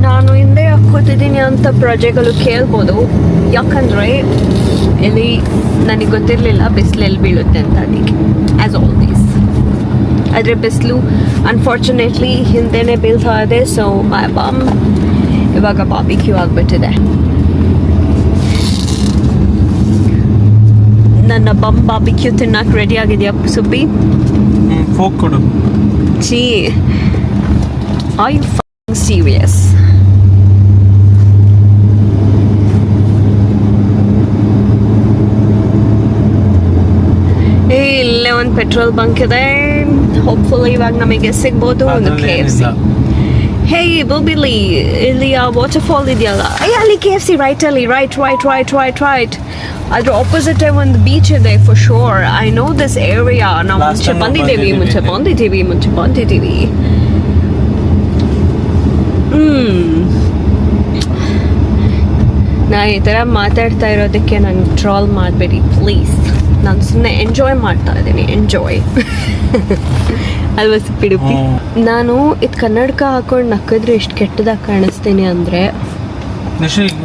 ನಾನು ಹಿಂದೆ ಹಾಕ್ಕೋತಿದ್ದೀನಿ ಅಂತ ಪ್ರಜೆಗಳು ಕೇಳ್ಬೋದು. ಯಾಕಂದರೆ ಇಲ್ಲಿ ನನಗೆ ಗೊತ್ತಿರಲಿಲ್ಲ ಬಿಸಿಲು ಎಲ್ಲಿ ಬೀಳುತ್ತೆ ಅಂತ. ಅದಕ್ಕೆ ಆ್ಯಸ್ ಆಲ್ವೇಸ್ ಆದರೆ ಬಿಸಿಲು ಅನ್ಫಾರ್ಚುನೇಟ್ಲಿ ಹಿಂದೆನೇ ಬೀಳ್ತಾ ಇದೆ. ಸೊ ಮೈ ಬಾಮ್ ಇವಾಗ ಬಾರ್ಬಿಕ್ಯೂ ಆಗಿಬಿಟ್ಟಿದೆ. ನನ್ನ ಬಮ್ ಬಾರ್ಬಿಕ್ಯೂ ತಿನ್ನಕ್ಕೆ ರೆಡಿ ಆಗಿದೆಯಾ ಸುಬ್ಬಿ? ಫೋಕ್ ಕೊಡು. ಛೀ, ಆರ್ ಯು ಫಕಿಂಗ್ ಸೀರಿಯಸ್? ಇಲ್ಲೇ ಒಂದು ಪೆಟ್ರೋಲ್ ಬಂಕ್ ಇದೆ. ಹೋಪ್ಫುಲಿ ಇವಾಗ ನಮಗೆ ಸಿಗ್ಬೋದು ಒಂದು KFC. ಹೇ ಬೊಬಿಲಿ, ಇಲ್ಲಿ ವಾಟರ್ಫಾಲ್ ಇದೆಯಲ್ಲ, ಅಲ್ಲಿ KFC ರೈಟಲ್ಲಿ ರೈಟ್. ಅದ್ರ ಆಪೋಸಿಟೇ ಒಂದು ಬೀಚ್ ಇದೆ for sure. I know this area. ನಾವು ಮುಂಚೆ ಬಂದಿದ್ದೀವಿ. ನಾ ಈ ಥರ ಮಾತಾಡ್ತಾ ಇರೋದಕ್ಕೆ ನಂಗೆ ಟ್ರಾಲ್ ಮಾಡಬೇಡಿ ಪ್ಲೀಸ್. ನಾನು ಸುಮ್ಮನೆ ಎಂಜಾಯ್ ಮಾಡ್ತಾ ಇದ್ದೀನಿ. ಎಂಜಾಯ್ ಅಲ್ವಾ ಪಿಡುಪಿ? ನಾನು ಇದು ಕನ್ನಡಕ ಹಾಕೊಂಡು ನಕ್ಕಿದ್ರೆ ಎಷ್ಟು ಕೆಟ್ಟದಾಗಿ ಕಾಣಿಸ್ತೀನಿ ಅಂದರೆ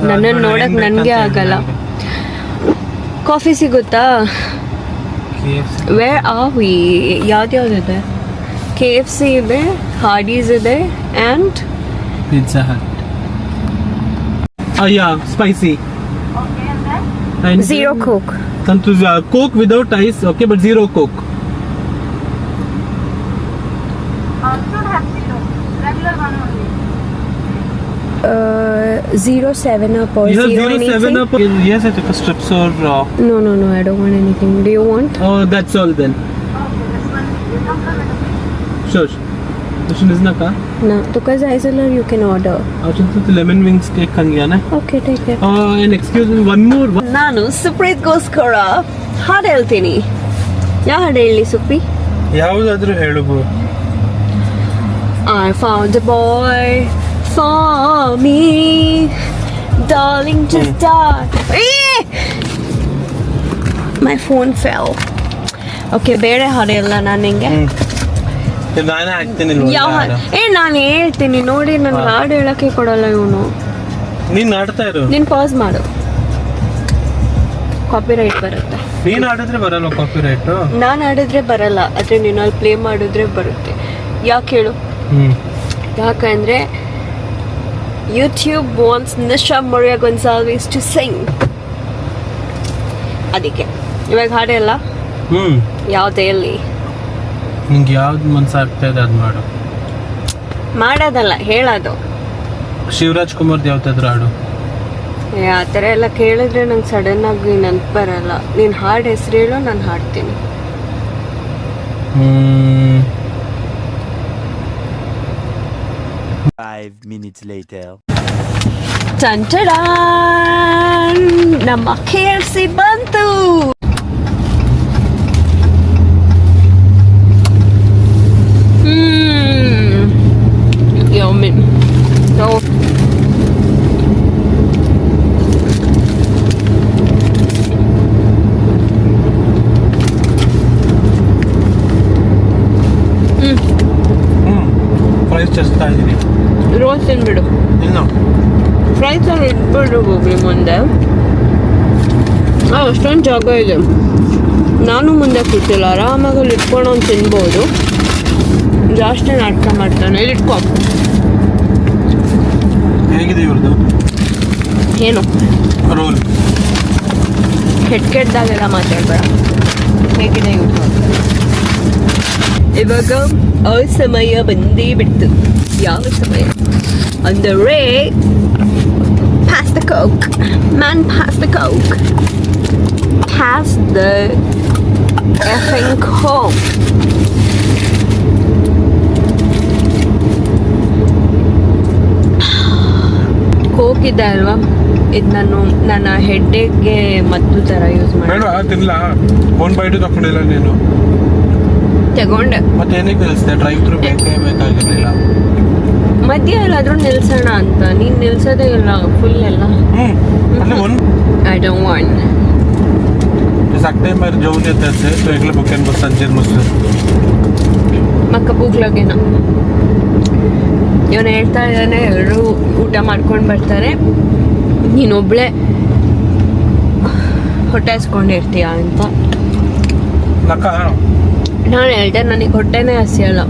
ನನ್ನನ್ನು ನೋಡೋಕೆ ನನಗೆ ಆಗಲ್ಲ. ಕಾಫಿ ಸಿಗುತ್ತಾ? Where are we? ಯಾವ್ದ್ಯಾವ್ದಿದೆ? KFC ಇದೆ, ಹಾರ್ಡೀಸ್ ಇದೆ, and Pizza Hut. Yeah, spicy. And zero Coke. Coke without ice, okay, but zero Coke. Zero 7-Up or You have zero 0 anything? 7-Up. Yes, I took a strips or. No, I don't want anything. Do you want? Oh, that's all then. Sure. Question is na ka? No, because Isolar you can order. Actually, lemon wings cake kangiya na. Okay, take it. And excuse me, one more. ನಾನು ಸುಪ್ರೀತ್ಗೋಸ್ಕರ ಹಾಡು ಹೇಳ್ತೀನಿ. ಯಾವ ಹಾಡು ಹೇಳಿ ಸುಪ್ಪಿ? ಯಾವುದಾದ್ರೂ ಹೇಳಬಹುದು. I found a boy for me, darling, just start. My phone fell. Okay, ಬೇರೆ ಹಾಡು ಇಲ್ಲ ನಾನು ನಿಂಗೆ. ನಾನೇ ಹಾಕ್ತೀನಿ. ಯಾವ ನಾನು ಹೇಳ್ತೀನಿ ನೋಡಿ, ನನ್ಗೆ ಹಾಡು ಹೇಳಕ್ಕೆ ಕೊಡಲ್ಲ ಇವನು. ನೀನ್ ಆಡ್ತಾ ಇರು. ನೀನು ಪಾಸ್ ಮಾಡು, ಕಾಪಿರೈಟ್ ಬರುತ್ತೆ. ನೀನ್ ಆಡಿದ್ರೆ ಬರಲ್ಲ ಕಾಪಿರೈಟ್. ನಾನು ಆಡಿದ್ರೆ ಬರಲ್ಲ, ಆದರೆ ನೀನು ಅಲ್ಲಿ ಪ್ಲೇ ಮಾಡಿದ್ರೆ ಬರುತ್ತೆ. ಯಾಕೆ ಹೇಳು? ಯಾಕಂದ್ರೆ YouTube wants Nisha Maria Gonsalves to sing. ಅದಕ್ಕೆ ಇವಾಗ ಹಾಡೆಲ್ಲ ಯಾವುದೇ ಇಲ್ಲಿ ನಿಂಗೆ ಯಾವ್ದು ಮನ್ಸಾಗ್ತಾ ಇದೆ ಅದು ಮಾಡು. ಮಾಡೋದಲ್ಲ, ಹೇಳೋದು. ಶಿವರಾಜ್ ಕುಮಾರ್ದು ಯಾವ್ದಾದ್ರು ಹಾಡು. ಆ ಥರ ಎಲ್ಲ ಕೇಳಿದ್ರೆ ನಂಗೆ ಸಡನ್ ಆಗಿ ನೆನಪು ಬರಲ್ಲ. ನೀನು ಹಾಡು ಹೆಸರು ಹೇಳು, ನಾನು ಹಾಡ್ತೀನಿ. ಟಂಟಡಾನ್, ನಮ್ಮ KFC ಬಂತು. Yummy. So ಪ್ರೈಸ್ ಚಸ್ತಾ ಇದ್ದೀನಿ. ರೋಸ್ ತಿನ್ಬಿಡು. ಇನ್ನು ಫ್ರೈಸ್ ಅಲ್ಲಿ ಇಟ್ಬಿಡು ಹೋಗ್ಲಿ ಮುಂದೆ. ಅಷ್ಟೊಂದು ಜಾಗ ಇದೆ, ನಾನು ಮುಂದೆ ಕೂತಿಲ್ಲ. ಆರಾಮಾಗಿ ಅಲ್ಲಿ ಇಟ್ಕೊಂಡು ಅವ್ನು ತಿನ್ಬೋದು. ಜಾಸ್ತಿ ನಾಟಕ ಮಾಡ್ತಾನೆ. ಇಲ್ಲಿ ಇಟ್ಕೊ. ಹೇಗಿದೆ ಇವ್ರದ್ದು ಏನು ರೋಲ್? ಕೆಟ್ಟದಾಗೆಲ್ಲ ಮಾತಾಡ್ಬೇಡ. ಹೇಗಿದೆ ಇವ್ರದ್ದು? ಇವಾಗ ಆ ಸಮಯ ಬಂದೇ ಬಿಡ್ತು. ಯಾವ ಸಮಯ ಅಂದರೆ pass the coke, man, pass the coke, pass the effing coke. Coke ಇದೆ ಅಲ್ವಾ, ಇದು ನನ್ನ ಹೆಡ್ಡೇಗೆ ಮದ್ದು ಥರ ಯೂಸ್ ಮಾಡಿ. ತಿನ್ಲ ಫೋನ್ ಬೈಟು ತಗೊಂಡಿಲ್ಲ ನೀನು? ತಗೊಂಡೆ. ಮತ್ತೆ ಏನಕ್ಕೆ ನಿಲ್ಲಿಸ್ದೆ? Drive through ಬೇಕಾಗಿರ್ಲಿಲ್ಲ. ಮಧ್ಯ ಎಲ್ಲಾದ್ರೂ ನಿಲ್ಸೋಣ ಅಂತ. ನೀನು ನಿಲ್ಸೋದೇ ಇಲ್ಲ ಫುಲ್ ಎಲ್ಲ. I don't want. सकते हैं मेरे जो देते थे तो एक लोग कैन बस संजर मुझसे ಮಕ್ಕ ಬೂಗ್ಲಾಗೇನ ಇವನು ಹೇಳ್ತಾ ಇದ್ದಾನೆ, ಎಲ್ಲರೂ ಊಟ ಮಾಡ್ಕೊಂಡು ಬರ್ತಾರೆ, ನೀನೊಬ್ಳೆ ಹೊಟ್ಟೆ ಹಸ್ಕೊಂಡಿರ್ತೀಯ ಅಂತ. ನಾನು ಹೇಳ್ದೆ ನನಗೆ ಹೊಟ್ಟೆನೇ ಹಸಿಯಲ್ಲ,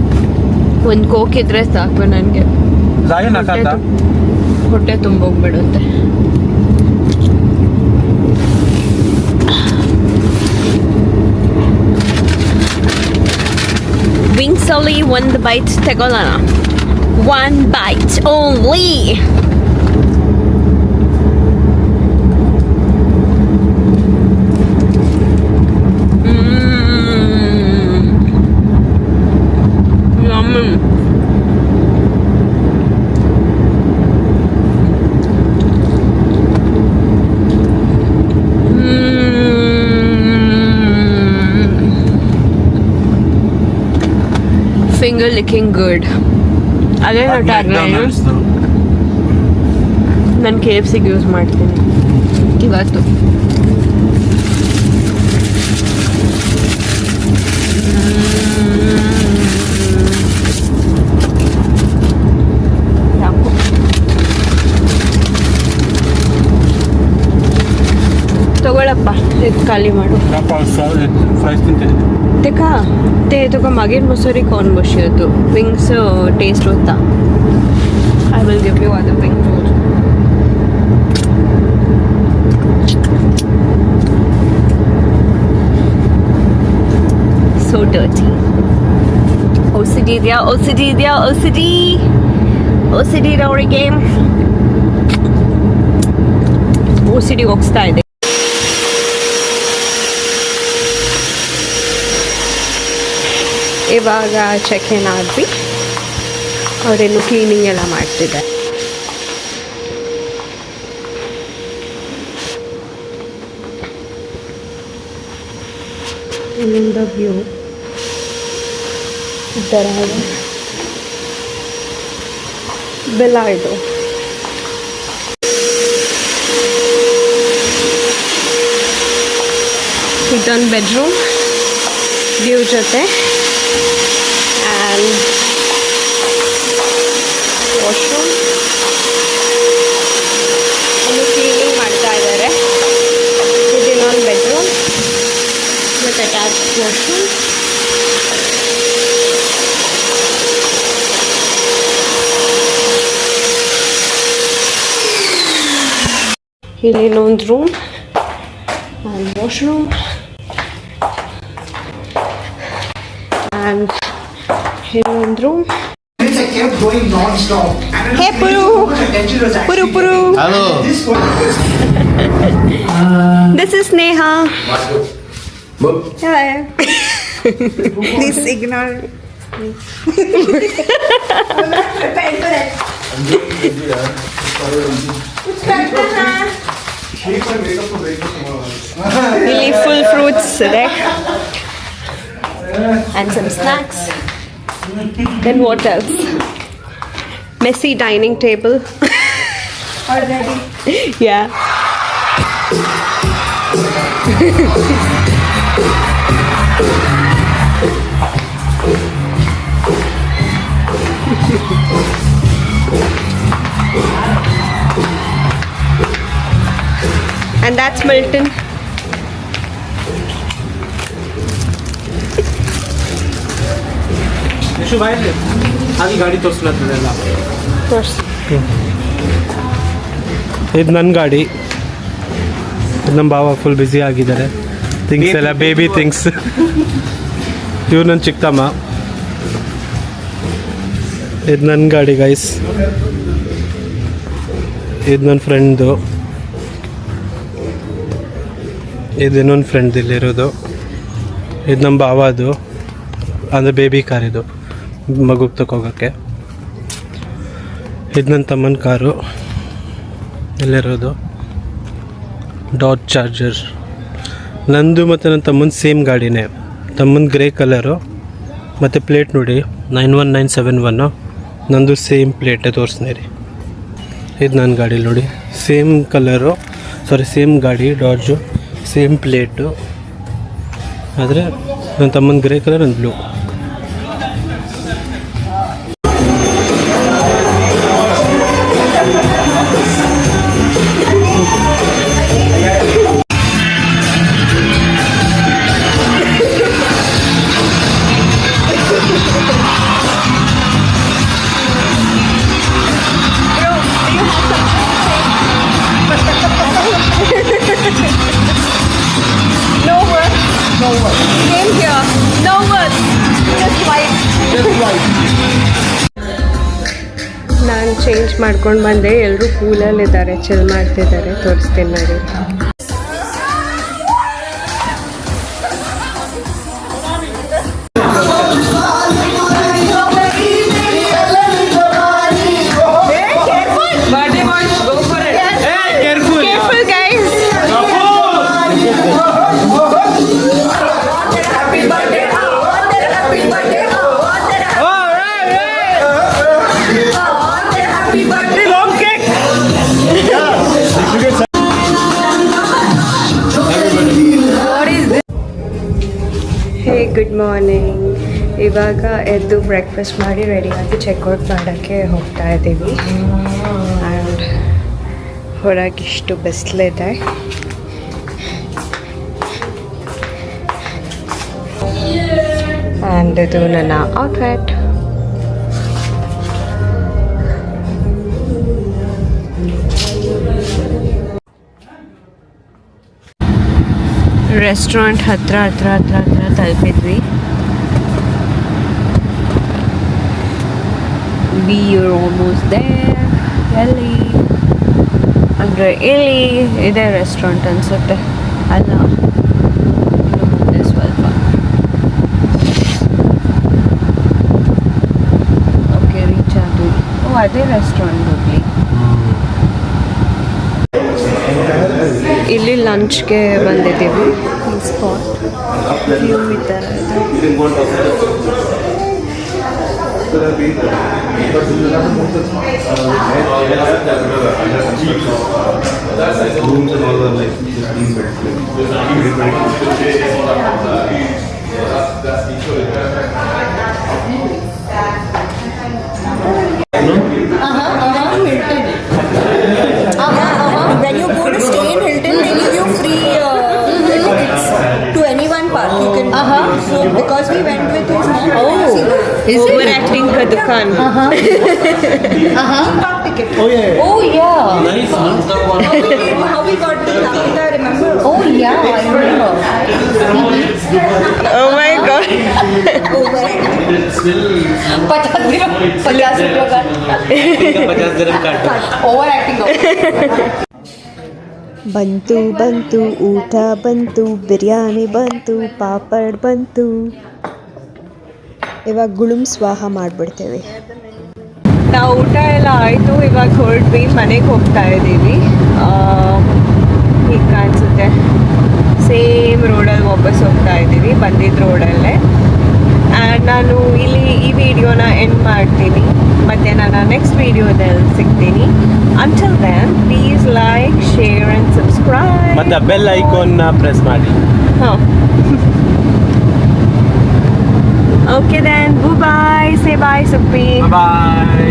ಒಂದು ಕೋಕ್ ಇದ್ರೆ ಸಾಕು ನನಗೆ, ಹೊಟ್ಟೆ ತುಂಬೋಗ್ಬಿಡುತ್ತೆ. ವಿಂಗ್ಸ್ ಅಲ್ಲಿ ಒಂದು ಬೈಟ್ ತಗೊಳ್ಳೋಣ. One bite only. Yummy. Finger licking good. ಅದೇ ಟ್ಯಾಗ್ಲೈನು. ನಾನು KFCಗೆ ಯೂಸ್ ಮಾಡ್ತೀನಿ ಇವತ್ತು. ತಗೊಳಪ್ಪ, ಇದು ಖಾಲಿ ಮಾಡು ಫ್ರೈಸ್ ತಿಂತೀನಿ ತೆಕಾ ತುಕ ಮಾಗೀರ್ ಮುಸರಿ ಕಾರ್ನ್ ಬಶಿಯದು ವಿಂಗ್ಸ್ ಟೇಸ್ಟ್ ಹೋಗ್ತಾ I will give you other wing so dirty. OCD ಇದೆಯಾ OCD ರೌಡಿ ಗೇಮ್ OCD ಹೋಗ್ತಾ ಇದೆ. ಇವಾಗ ಚೆಕ್ ಇನ್ ಆದ್ವಿ, ಅವರೇನು ಕ್ಲೀನಿಂಗ್ ಎಲ್ಲ ಮಾಡ್ತಿದ್ದಾರೆ. ಇಲ್ಲಿಂದ ವ್ಯೂ ಈ ಥರ ಇದೆ. ಬೆಲ್ಲ ಇದು ಇದೊಂದು ಬೆಡ್ರೂಮ್ ವ್ಯೂ ಜೊತೆ ಆ್ಯಂಡ್ ವಾಶ್ರೂಮ್. ಒಂದು ಕ್ಲೀನಿಂಗ್ ಮಾಡ್ತಾ ಇದ್ದಾರೆ. ಇದನ್ನೊಂದು ಬೆಡ್ರೂಮ್ ವಿತ್ ಅಟ್ಯಾಚ್ ವಾಶ್ರೂಮ್. ಇಲ್ಲಿ ಇನ್ನೊಂದು ರೂಮ್ ಆ್ಯಂಡ್ ವಾಶ್ರೂಮ್ ಆ್ಯಂಡ್ ಇನ್ನೊಂದು room. Hey Puru Hello. This is Sneha. Hello. Please ignore. ಇಲ್ಲಿ ಫುಲ್ ಫ್ರೂಟ್ಸ್ ಇದೆ and some snacks. Then what else? Messy dining table. Already. Yeah. And that's Milton. Yashu ಬಾಯಲ್ಲಿ ಅಲ್ಲಿ ಗಾಡಿ ತೋರಿಸ್ಲತ್ತದೆಲ್ಲ. ಇದು ನನ್ನ ಗಾಡಿ. ಇದು ನಮ್ಮ ಬಾವ ಫುಲ್ ಬ್ಯುಸಿ ಆಗಿದ್ದಾರೆ. ಥಿಂಗ್ಸ್ ಎಲ್ಲ ಬೇಬಿ ಥಿಂಗ್ಸ್. ಇವ್ರು ನನ್ನ ಚಿಕ್ಕಮ್ಮ. ಇದು ನನ್ನ ಗಾಡಿ ಗೈಸ್. ಇದು ನನ್ನ ಫ್ರೆಂಡ್ದು. ಇದು ಇನ್ನೊಂದು ಫ್ರೆಂಡ್ ಇಲ್ಲಿರೋದು. ಇದು ನಮ್ಮ ಬಾವದು, ಅಂದರೆ ಬೇಬಿ ಕಾರ್ ಇದು, ಮಗುಗೆ ತಗೋಗೋಕ್ಕೆ. ಇದು ನನ್ನ ತಮ್ಮನ ಕಾರು ಇಲ್ಲಿರೋದು, ಡಾಟ್ ಚಾರ್ಜರ್. ನಂದು ಮತ್ತು ನನ್ನ ತಮ್ಮನ ಸೇಮ್ ಗಾಡಿನೇ. ತಮ್ಮನ ಗ್ರೇ ಕಲರು ಮತ್ತು ಪ್ಲೇಟ್ ನೋಡಿ 91971. ನಂದು ಸೇಮ್ ಪ್ಲೇಟೇ ತೋರಿಸ್ನೇ ರೀ. ಇದು ನನ್ನ ಗಾಡಿ ನೋಡಿ, ಸೇಮ್ ಕಲರು, ಸೇಮ್ ಗಾಡಿ ಡಾರ್ಜು, ಸೇಮ್ ಪ್ಲೇಟು. ಆದರೆ ನನ್ನ ತಮ್ಮನ ಗ್ರೇ ಕಲರ್ ನನ್ನ blue. Same here. No words. Just white. ನಾನು ಚೇಂಜ್ ಮಾಡ್ಕೊಂಡು ಬಂದೆ. ಎಲ್ಲರೂ ಕೂಲಲ್ಲಿದ್ದಾರೆ, ಚಿಲ್ ಮಾಡ್ತಿದ್ದಾರೆ. ತೋರಿಸ್ತೀನಿ ನೋಡಿ. Careful guys. Hey good morning. ಇವಾಗ ಎದ್ದು ಬ್ರೇಕ್ಫಾಸ್ಟ್ ಮಾಡಿ ರೆಡಿಯಾಗಿ ಚೆಕ್ಔಟ್ ಮಾಡೋಕ್ಕೆ ಹೋಗ್ತಾ ಇದ್ದೀವಿ. ಆ್ಯಂಡ್ ಹೊರಗಿಷ್ಟು ಬಿಸಿಲಿದೆ. ಆ್ಯಂಡ್ ಇದು ನನ್ನ ಔಟ್ಫಿಟ್. ರೆಸ್ಟೋರೆಂಟ್ ಹತ್ರ ತಲುಪಿದ್ವಿ. We are almost there. ಎಲ್ಲಿ ಅಂದರೆ ಇಲ್ಲಿ ಇದೆ ರೆಸ್ಟೋರೆಂಟ್ ಅನಿಸುತ್ತೆ, ಅಲ್ಲ ಇನ್ನು ಮುಂದೆ ಸ್ವಲ್ಪ. ಓಕೆ, ರೀಚ್ ಆದ್ವಿ. ಓ, ಅದೇ ರೆಸ್ಟೋರೆಂಟ್ ಹೋಗ್ಲಿ. ಇಲ್ಲಿ ಲಂಚ್ಗೆ ಬಂದಿದ್ದೀವಿ. ಈ ಸ್ಪಾಟ್ ವ್ಯೂ ಈ ಥರ ಇದೆ. Rooms and all are like 15 beds. When you go to stay in Hilton, they give you free tickets to any one park. You can. So because we went with his mom. Oh, is overacting ka dukan. Park ticket. Oh yeah. Nice. How we got to Calcutta, remember? Oh yeah, I remember. Oh my god. Still 50 रुपये का 50 dirham cut. Over acting. ಬಂತು ಊಟ ಬಂತು, ಬಿರಿಯಾನಿ ಬಂತು, ಪಾಪಡ್ ಬಂತು. ಇವಾಗ ಗುಳುಮ್ ಸ್ವಾಹ ಮಾಡಿಬಿಡ್ತೇವೆ. ನಾವು ಊಟ ಎಲ್ಲ ಆಯಿತು, ಇವಾಗ ಹೊರಟ್ವಿ, ಮನೆಗೆ ಹೋಗ್ತಾ ಇದ್ದೀವಿ. ಹೀಗೆ ಕಾಣಿಸುತ್ತೆ. ಸೇಮ್ ರೋಡಲ್ಲಿ ವಾಪಸ್ ಹೋಗ್ತಾ ಇದ್ದೀವಿ, ಬಂದಿದ್ದ ರೋಡಲ್ಲೇ. ಆ್ಯಂಡ್ ನಾನು ಇಲ್ಲಿ ಈ ವಿಡಿಯೋನ ಎಂಡ್ ಮಾಡ್ತೀನಿ, ಮತ್ತು ನಾನು ನೆಕ್ಸ್ಟ್ ವಿಡಿಯೋದಲ್ಲಿ ಸಿಗ್ತೀನಿ. Until then, please like, share and subscribe. ಮತ್ತೆ ಬೆಲ್ ಐಕಾನ್ ಪ್ರೆಸ್ ಮಾಡಿ. Okay then, bye bye. Say bye, Supi. Bye.